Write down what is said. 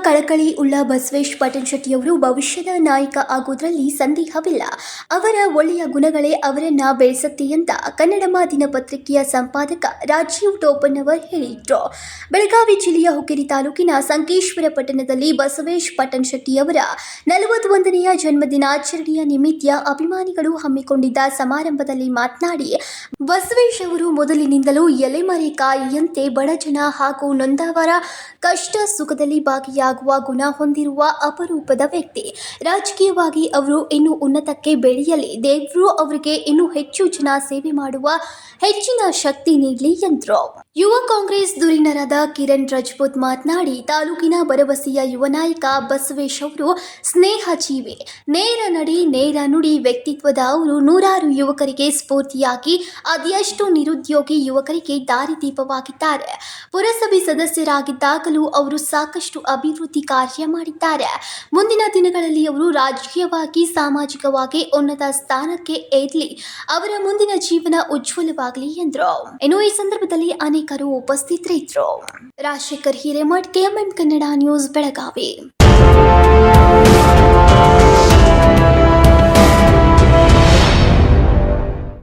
ಕಳಕಳಿ ಉಳ್ಳ ಬಸವೇಶ್ ಪಟ್ಟಣಶೆಟ್ಟಿಯವರು ಭವಿಷ್ಯದ ನಾಯಕ ಆಗುವುದರಲ್ಲಿ ಸಂದೇಹವಿಲ್ಲ. ಅವರ ಒಳ್ಳೆಯ ಗುಣಗಳೇ ಅವರನ್ನ ಬೆಳೆಸುತ್ತೆ ಅಂತ ಕನ್ನಡ ದಿನಪತ್ರಿಕೆಯ ಸಂಪಾದಕ ರಾಜೀವ್ ಟೋಪನ್ನವರ್ ಹೇಳಿದ್ರು. ಬೆಳಗಾವಿ ಜಿಲ್ಲೆಯ ಹುಕ್ಕೇರಿ ತಾಲೂಕಿನ ಸಂಕೇಶ್ವರ ಪಟ್ಟಣದಲ್ಲಿ ಬಸವೇಶ್ ಪಟ್ಟಣಶೆಟ್ಟಿಯವರ 41ನೆಯ ಜನ್ಮದಿನಾಚರಣೆಯ ನಿಮಿತ್ತ ಅಭಿಮಾನಿಗಳು ಹಮ್ಮಿಕೊಂಡಿದ್ದ ಸಮಾರಂಭದಲ್ಲಿ ಮಾತನಾಡಿ, ಬಸವೇಶ್ ಅವರು ಮೊದಲಿನಿಂದಲೂ ಎಲೆಮರೆ ಕಾಯಿಯಂತೆ ಬಡಜನ ಹಾಗೂ ನೊಂದವರ ಕಷ್ಟ ಸುಖದಲ್ಲಿ ಭಾಗಿಯಾಗುವ ಗುಣ ಹೊಂದಿರುವ ಅಪರೂಪದ ವ್ಯಕ್ತಿ. ರಾಜಕೀಯವಾಗಿ ಅವರು ಇನ್ನೂ ಉನ್ನತಕ್ಕೆ ಬೆಳೆಯಲಿ, ದೇವರು ಅವರಿಗೆ ಇನ್ನೂ ಹೆಚ್ಚು ಜನ ಸೇವೆ ಮಾಡುವ ಹೆಚ್ಚಿನ ಶಕ್ತಿ ನೀಡಲಿ ಎಂದರು. ಯುವ ಕಾಂಗ್ರೆಸ್ ಧುರೀಣರಾದ ಕಿರಣ್ ರಜಪೂತ್ ಮಾತನಾಡಿ, ತಾಲೂಕಿನ ಭರವಸೆಯ ಯುವ ನಾಯಕ ಬಸವೇಶ್ ಅವರು ಸ್ನೇಹ ಜೀವಿ, ನೇರ ನಡೆ ನೇರ ನುಡಿ ವ್ಯಕ್ತಿತ್ವದ ಅವರು ನೂರಾರು ಯುವಕರಿಗೆ ಸ್ಫೂರ್ತಿಯಾಗಿ ಅದೆಷ್ಟು ನಿರುದ್ಯೋಗಿ ಯುವಕರಿಗೆ ದಾರಿದೀಪವಾಗಿದ್ದಾರೆ. ಪುರಸಭೆ ಸದಸ್ಯರಾಗಿದ್ದಾಗಲೂ ಅವರು ಸಾಕಷ್ಟು ಅಭಿವೃದ್ಧಿ ಕಾರ್ಯ ಮಾಡಿದ್ದಾರೆ. ಮುಂದಿನ ದಿನಗಳಲ್ಲಿ ಅವರು ರಾಜಕೀಯವಾಗಿ ಸಾಮಾಜಿಕವಾಗಿ ಉನ್ನತ ಸ್ಥಾನಕ್ಕೆ ಏರಲಿ, ಅವರ ಮುಂದಿನ ಜೀವನ ಉಜ್ವಲವಾಗಲಿ ಎಂದರು. ಇನ್ನು ಈ ಸಂದರ್ಭದಲ್ಲಿ ಅನೇಕರು ಉಪಸ್ಥಿತರಿದ್ದರು. Rajashekhar Hiremath, KMN Kannada news, Belagavi.